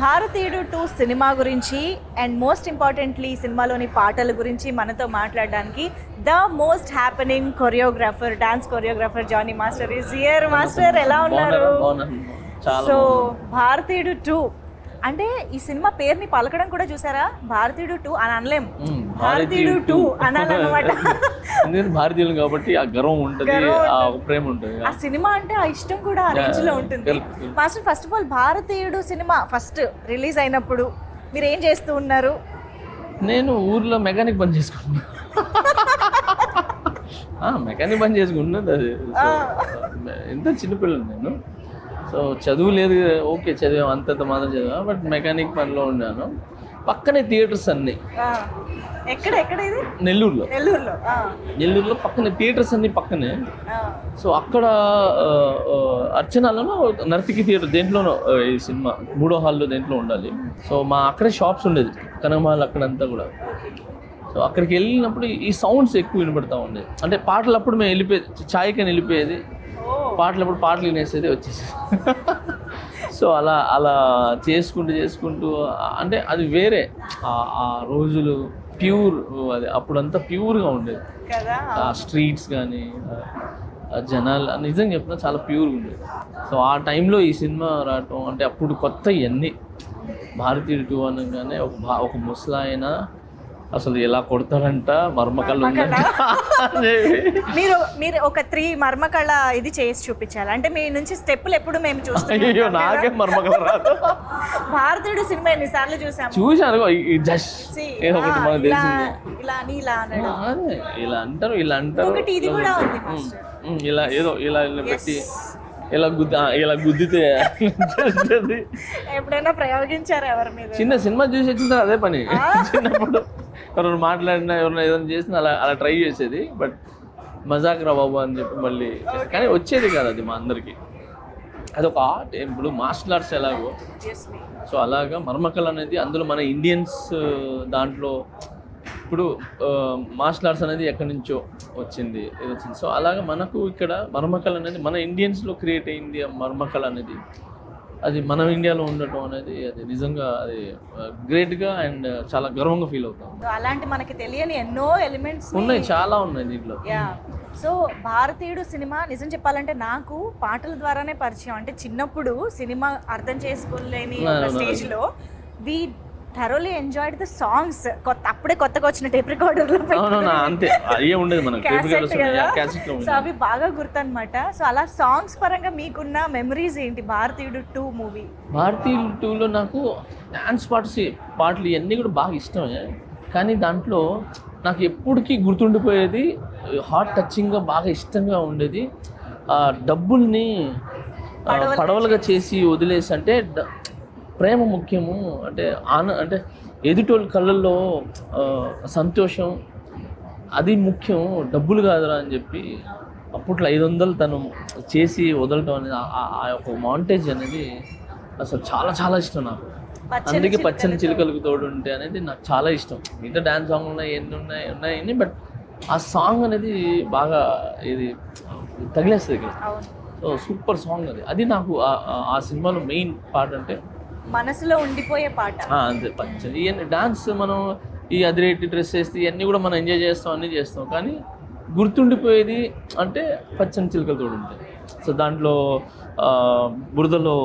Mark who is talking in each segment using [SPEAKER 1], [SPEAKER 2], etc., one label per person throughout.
[SPEAKER 1] భారతీయుడు 2 సినిమా గురించి and most importantly సినిమాలోని పాటల గురించి మనతో మాట్లాడడానికి the most happening choreographer dance choreographer Jani master is here. Master ఎలా ఉన్నారు? సో భారతీయుడు 2 అంటే ఈ సినిమా పేరుని పలకడం కూడా చూసారా, భారతీయుడు 2 అని అనలేం, భారతీయుడు 2 అనాలన్నమాట.
[SPEAKER 2] భారతీయులు కాబట్టి ఆ గర్వం ఉంటుంది, ఆ ప్రేమ ఉంటుంది.
[SPEAKER 1] ఆ సినిమా అంటే ఆ ఇష్టం కూడా ఆ రేంజ్ లో ఉంటుంది. మాస్టర్, ఫస్ట్ ఆఫ్ ఆల్ భారతీయుడు సినిమా ఫస్ట్ రిలీజ్ అయినప్పుడు మీరు ఏం చేస్తూ ఉన్నారు?
[SPEAKER 2] నేను ఊర్లో మెకానిక్ పని చేసుకుంటున్నా. మెకానిక్ పని చేసుకుంటున్నది అది. ఎంత చిన్నపిల్లలు నేను. సో చదువు లేదు, ఓకే చదివాం అంతంత మాత్రం చదివా, బట్ మెకానిక్ పనిలో ఉన్నాను. పక్కనే థియేటర్స్ అన్నీ.
[SPEAKER 1] ఎక్కడ ఇది?
[SPEAKER 2] నెల్లూరులో పక్కనే థియేటర్స్ అన్నీ పక్కనే. సో అక్కడ అర్చనాలోనో నర్తికి థియేటర్ దేంట్లోనో ఈ సినిమా 3వ హాల్లో దేంట్లో ఉండాలి. సో మా అక్కడే షాప్స్ ఉండేది, కనకమాల్ అక్కడంతా కూడా. సో అక్కడికి వెళ్ళినప్పుడు ఈ సౌండ్స్ ఎక్కువ వినపడతా ఉండేది. అంటే పాటలు అప్పుడు మేము వెళ్ళిపోయేది, ఛాయ్కని వెళ్ళిపోయేది, పాటలప్పుడు పాటలు వినేసేది వచ్చేసేది. సో అలా చేసుకుంటూ అంటే అది వేరే ఆ రోజులు ప్యూర్, అది అప్పుడంతా ప్యూర్గా ఉండేది. ఆ స్ట్రీట్స్ కానీ జనాలు నిజంగా చెప్పినా చాలా ప్యూర్గా ఉండేది. సో ఆ టైంలో ఈ సినిమా రావటం అంటే అప్పుడు కొత్త ఇవన్నీ. భారతీయుడు 2 అనగానే ఒక ముసలాయన అసలు ఎలా కొడతాడంట, మర్మకళ
[SPEAKER 1] మీరు ఒక 3 మర్మకళ ఇది చేసి చూపించాలి. అంటే మీ నుంచి స్టెప్పులు ఎప్పుడు మేము చూస్తాం.
[SPEAKER 2] నాకే మర్మకళ రాదు.
[SPEAKER 1] భారతీయుడు సినిమా ఎన్నిసార్లు
[SPEAKER 2] చూసాను. ఇలా అంటారు
[SPEAKER 1] ఇది కూడా ఉంది.
[SPEAKER 2] ఇలా ఏదో ఇలా పెట్టి ఇలా గుద్దితే
[SPEAKER 1] ఎప్పుడైనా ప్రయోగించారు ఎవరి మీద?
[SPEAKER 2] చిన్న సినిమా చూసి వచ్చిన అదే పని. చిన్నప్పుడు ఎవరైనా మాట్లాడినా ఎవరైనా ఏదైనా చేసినా అలా ట్రై చేసేది. బట్ మజాక్ రా బాబు అని చెప్పి మళ్ళీ, కానీ వచ్చేది కాదు అది మా అందరికి. అదొక ఆర్ట్. ఇప్పుడు మార్షల్ ఆర్ట్స్ ఎలాగో, సో అలాగా మర్మకళ అనేది అందులో మన ఇండియన్స్ దాంట్లో ఇప్పుడు మార్షల్ ఆర్ట్స్ అనేది ఎక్కడి నుంచో వచ్చింది. సో అలాగా మనకు ఇక్కడ మర్మకళ అనేది మన ఇండియన్స్లో క్రియేట్ అయింది. మర్మకళ అనేది అది మన ఇండియాలో ఉండటం అనేది అది నిజంగా అది గ్రేట్గా అండ్ చాలా గర్వంగా ఫీల్ అవుతాం.
[SPEAKER 1] అలాంటి మనకి తెలియని ఎన్నో ఎలిమెంట్స్
[SPEAKER 2] ఉన్నాయి, చాలా ఉన్నాయి దీంట్లో.
[SPEAKER 1] సో భారతీయుడు సినిమా నిజం చెప్పాలంటే నాకు పాటల ద్వారానే పరిచయం. అంటే చిన్నప్పుడు సినిమా అర్థం చేసుకోలేని స్టేజ్లో we thoroughly enjoyed the songs. అప్పుడే కొత్తగా వచ్చిన టేప్ రికార్డర్లో సో అవి బాగా గుర్తు అనమాట. సో అలా సాంగ్స్ పరంగా మీకున్న మెమరీస్ ఏంటి భారతీయుడు 2 మూవీ?
[SPEAKER 2] భారతీయుడు 2లో నాకు డాన్స్ పాటలు ఇవన్నీ కూడా బాగా ఇష్టమే. కానీ దాంట్లో నాకు ఎప్పటికీ గుర్తుండిపోయేది, హార్ట్ టచింగ్గా బాగా ఇష్టంగా ఉండేది, డబ్బుల్ని పడవలుగా చేసి వదిలేసి, అంటే ప్రేమ ముఖ్యము, అంటే ఎదుటోళ్ళ కళ్ళల్లో సంతోషం అది ముఖ్యం, డబ్బులు కాదురా అని చెప్పి అప్పట్లో 500 తను చేసి వదలటం అనేది ఆ యొక్క మాంటేజ్ అనేది అసలు చాలా చాలా ఇష్టం నాకు. అందుకే పచ్చని చిలుకలకు తోడు ఉంటే అనేది నాకు చాలా ఇష్టం. మిగతా డ్యాన్స్ సాంగ్ ఉన్నాయి, బట్ ఆ సాంగ్ అనేది బాగా ఇది తగిలేస్తుంది ఇక్కడ. సో సూపర్ సాంగ్ అది నాకు ఆ సినిమాలో మెయిన్ పాట, అంటే
[SPEAKER 1] మనసులో ఉండిపోయే పాట
[SPEAKER 2] అంతే. పచ్చని ఇవన్నీ డాన్స్ మనం ఈ అదిరేటి డ్రెస్ వేస్తే ఇవన్నీ కూడా మనం ఎంజాయ్ చేస్తాం, అన్నీ చేస్తాం, కానీ గుర్తుండిపోయేది అంటే పచ్చని చిలుకలు తోడు ఉంటాయి. సో దాంట్లో బురదలో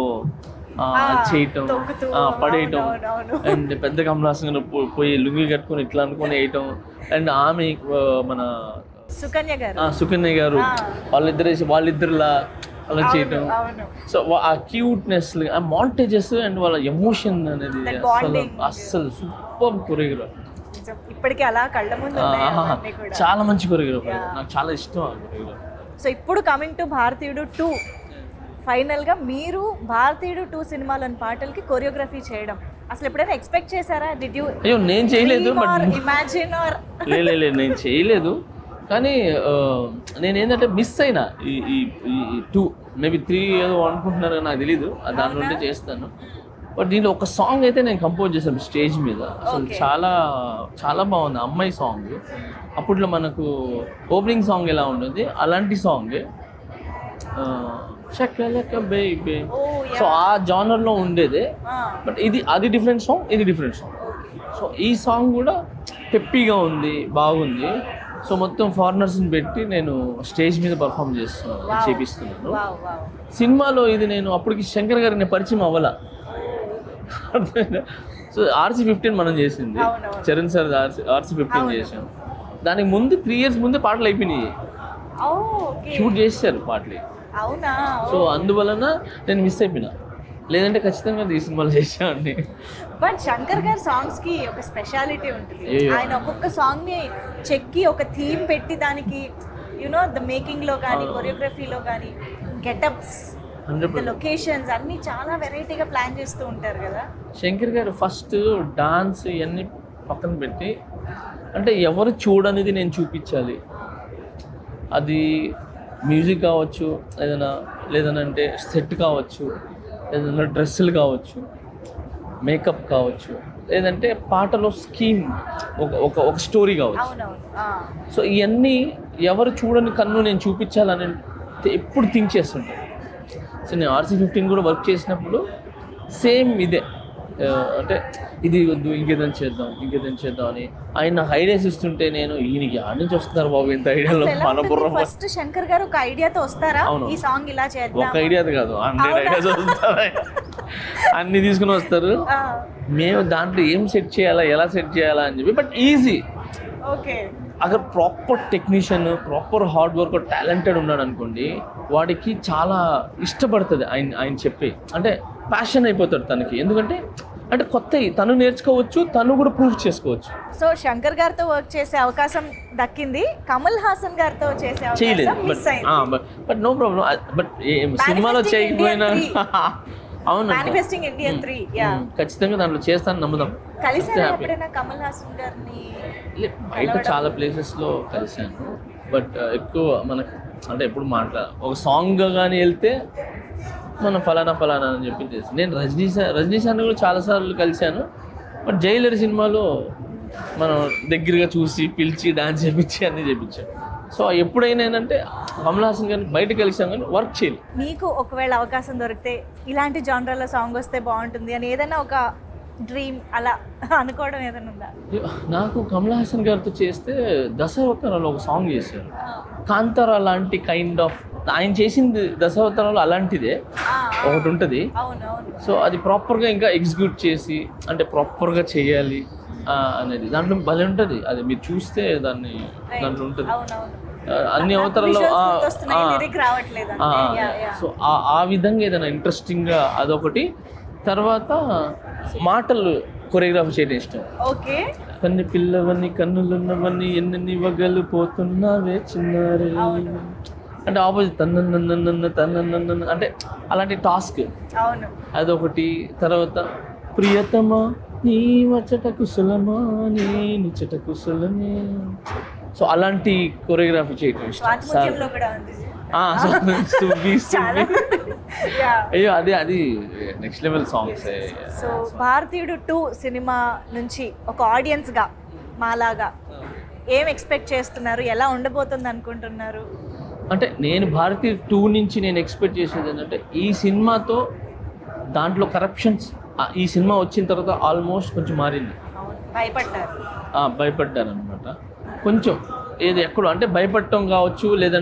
[SPEAKER 2] చేయటం, పడేయటం, అండ్ పెద్ద కమలాసంగా పోయి లుంగి కట్టుకొని ఇట్లా అనుకొని వేయటం, అండ్ ఆమె మన సుకన్య గారు వాళ్ళిద్దరులా అలా చేయటం. సో ఆ క్యూట్నెస్, ఆ మాంటేజెస్ అండ్ వాళ్ళ ఎమోషన్ అనేది అస్సలు సూపర్ కొరియోగ్రాఫ్.
[SPEAKER 1] ఇప్పటికీ అలా కళ్ళ ముందు
[SPEAKER 2] చాలా మంచి కొరియోగ్రాఫ్, నాకు చాలా ఇష్టం ఆ కొరియోగ్రాఫ్.
[SPEAKER 1] సో ఇప్పుడు కమింగ్ టు భారతీయుడు 2, ఫైనల్గా మీరు భారతీయుడు 2 సినిమాలోని పాటలకి కొరియోగ్రఫీ చేయడం అసలు ఎప్పుడైనా ఎక్స్పెక్ట్ చేశారా? Did you?
[SPEAKER 2] అయ్యో నేను చేయలేదు,
[SPEAKER 1] ఇమాజిన్ ఆర్
[SPEAKER 2] నేను చేయలేదు. కానీ నేనేంటంటే మిస్ అయినా ఈ 2 మేబీ 3 ఏదో అనుకుంటున్నారు కానీ నాకు తెలీదు, దాని నుండి చేస్తాను. బట్ దీంట్లో ఒక సాంగ్ అయితే నేను కంపోజ్ చేశాను స్టేజ్ మీద. అసలు చాలా చాలా బాగుంది. అమ్మాయి సాంగ్, అప్పట్లో మనకు ఓపెనింగ్ సాంగ్ ఎలా ఉంటుంది అలాంటి song. Shakalaka baby.
[SPEAKER 1] Oh, yeah.
[SPEAKER 2] So ఆ జానర్లో ఉండేదే. బట్ అది డిఫరెంట్ సాంగ్, ఇది డిఫరెంట్ సాంగ్. సో ఈ సాంగ్ కూడా పెప్పీగా ఉంది, బాగుంది. సో మొత్తం ఫారినర్స్ని పెట్టి నేను స్టేజ్ మీద పర్ఫామ్ చేపిస్తున్నాను. సినిమాలో ఇది నేను అప్పటికి శంకర్ గారికి నేను పరిచయం అవ్వాల. సో RC-15 మనం చేసింది, చరణ్ సార్ RC-15 చేసాం. దానికి ముందు 3 years ముందే పాటలు అయిపోయినాయి, షూట్ చేశారు పాటలు. సో అందువలన నేను మిస్ అయిపోయినా, లేదంటే ఖచ్చితంగా ఈ సినిమాలో చేసామండి.
[SPEAKER 1] బట్ శంకర్ గారి సాంగ్స్ కి ఒక స్పెషాలిటీ ఉంటుంది. ఆయన ఒక్కొక్క సాంగ్ ని చెక్కి ఒక థీమ్ పెట్టి దానికి ద మేకింగ్ లో కానీ కొరియోగ్రఫీలో కానీ గెటప్స్, లొకేషన్స్ అన్ని చాలా వెరైటీగా ప్లాన్ చేస్తూ ఉంటారు కదా
[SPEAKER 2] శంకర్ గారు. ఫస్ట్ డాన్స్ ఇవన్నీ పక్కన పెట్టి, అంటే ఎవరు చూడనిది నేను చూపించాలి. అది మ్యూజిక్ కావచ్చు, లేదనంటే సెట్ కావచ్చు, ఏదైనా డ్రెస్సులు కావచ్చు, మేకప్ కావచ్చు, లేదంటే పాటలో స్కీమ్, ఒక స్టోరీ కావచ్చు. సో ఇవన్నీ ఎవరు చూడని కన్ను నేను చూపించాలని ఎప్పుడు థింక్ చేస్తుంటాను. సో నేను RC-15 కూడా వర్క్ చేసినప్పుడు సేమ్ ఇదే, అంటే ఇది వద్దు ఇంకేదైనా చేద్దాం అని ఆయన నాకు ఐడియాస్ ఇస్తుంటే నేను ఈయనకి ఆడ నుంచి వస్తున్నారు బాబు ఇంత ఐడియాలో మన బుర్ర.
[SPEAKER 1] ఫస్ట్ శంకర్ గారు ఒక ఐడియాతో వస్తారా, ఈ సాంగ్ ఇలా చేద్దాం,
[SPEAKER 2] ఒక ఐడియాతో కాదు 100 ఐడియాస్ వస్తారు, అన్ని తీసుకుని వస్తారు. మేము దాంట్లో ఏం సెట్ చేయాలా, ఎలా సెట్ చేయాలా అని చెప్పి. But easy.
[SPEAKER 1] ఓకే,
[SPEAKER 2] అక్కడ proper technician, proper hard work, talented ఉన్నాడు అనుకోండి, వాడికి చాలా ఇష్టపడుతుంది ఆయన చెప్పి, అంటే ప్యాషన్ అయిపోతాడు తనకి. ఎందుకంటే అంటే కొత్త తను నేర్చుకోవచ్చు, తను కూడా ప్రూవ్ చేసుకోవచ్చు.
[SPEAKER 1] సో శంకర్ గారితో వర్క్ చేసే అవకాశం దక్కింది, కమల్ హాసన్ గారితో చేసే అవకాశం మిస్ అయింది.
[SPEAKER 2] But no problem. బట్ సినిమాలో చేయకపోయినా అవును,
[SPEAKER 1] మానిఫెస్టింగ్ ఇండియన్ 3
[SPEAKER 2] ఖచ్చితంగా దాంట్లో చేస్తాను, నమ్ముదాం.
[SPEAKER 1] కలిసారా ఎప్పుడైనా కమల్ హాసన్ గారిని?
[SPEAKER 2] బయట చాలా ప్లేసెస్లో కలిసాను, బట్ ఎక్కువ మనకు అంటే ఎప్పుడు ఒక సాంగ్ కానీ వెళ్తే మనం ఫలానా అని చెప్పి చేస్తాను. నేను రజనీ సార్ని కూడా చాలాసార్లు కలిశాను. బట్ జైలర్ సినిమాలో మనం దగ్గరగా చూసి పిలిచి డాన్స్ చేయించి అన్నీ చేయించాం. సో ఎప్పుడైనా ఏంటంటే కమల్ హాసన్ గారిని బయట కలిసాం కానీ వర్క్ చేయలేదు.
[SPEAKER 1] మీకు ఒకవేళ అవకాశం దొరికితే ఇలాంటి జానర్లో సాంగ్ వస్తే బాగుంటుంది అని ఏదైనా ఒక డ్రీమ్ అలా అనుకోవడం ఏదైనా ఉందా?
[SPEAKER 2] నాకు కమల్ హాసన్ గారితో చేస్తే దశావతారాలు ఒక సాంగ్ చేశారు, కాంతారా లాంటి కైండ్ ఆఫ్. ఆయన చేసింది దశావతారాలు అలాంటిదే ఒకటి ఉంటుంది. సో అది ప్రాపర్గా ఇంకా ఎగ్జిక్యూట్ చేసి, అంటే ప్రాపర్గా చేయాలి అనేది దాంట్లో భలే ఉంటుంది. అది మీరు చూస్తే దాంట్లో ఉంటుంది అన్ని అవతారాలు. సో ఆ విధంగా ఏదైనా ఇంట్రెస్టింగ్గా అదొకటి. తర్వాత మాటలు కొరియోగ్రాఫీ చేయడం ఇష్టం. కన్ను పిల్లవన్నీ కన్నులున్నవన్నీ ఎన్ని వగలు పోతున్నావే చిన్నారే, అంటే ఆపోజిట్ తన్న అంటే అలాంటి టాస్క్ అదొకటి. తర్వాత ప్రియతమా నీ వచ్చట కుశలమా నీ నిచ్చట కుశలమే, సో అలాంటి కొరియోగ్రఫీ చేయడం ఇష్టం. అయ్యో అది నెక్స్ట్ లెవెల్ సాంగ్స్.
[SPEAKER 1] సో భారతీయుడు 2 సినిమా నుంచి ఒక ఆడియన్స్గా మాలాగా ఏం ఎక్స్పెక్ట్ చేస్తున్నారు, ఎలా ఉండబోతుంది అనుకుంటున్నారు?
[SPEAKER 2] అంటే నేను భారతీయుడు 2 నుంచి నేను ఎక్స్పెక్ట్ చేసేది ఏంటంటే ఈ సినిమాతో దాంట్లో కరప్షన్స్ ఈ సినిమా వచ్చిన తర్వాత ఆల్మోస్ట్ కొంచెం మారింది. భయపడ్డారు అనమాట కొంచెం. ఎక్కడో అంటే భయపడటం కావచ్చు, లేదా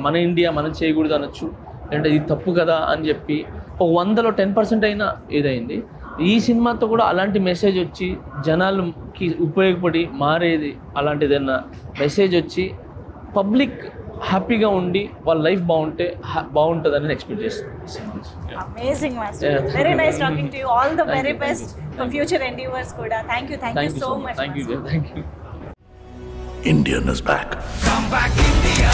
[SPEAKER 2] మన ఇండియా మనం చేయకూడదు అనొచ్చు, లేదంటే ఇది తప్పు కదా అని చెప్పి ఒక 100లో 10% అయినా ఇదైంది. ఈ సినిమాతో కూడా అలాంటి మెసేజ్ వచ్చి జనాలకి ఉపయోగపడి మారేది, అలాంటిదన్నా మెసేజ్ వచ్చి పబ్లిక్ హ్యాపీగా ఉండి వాళ్ళ లైఫ్ బాగుంటుందని ఎక్స్పెక్ట్ చేస్తున్నాను.
[SPEAKER 1] Amazing master, very nice talking to you. All the very best for future endeavours కూడా. Thank you so much.
[SPEAKER 2] Thank you.
[SPEAKER 3] Indian is back.
[SPEAKER 4] Come back India.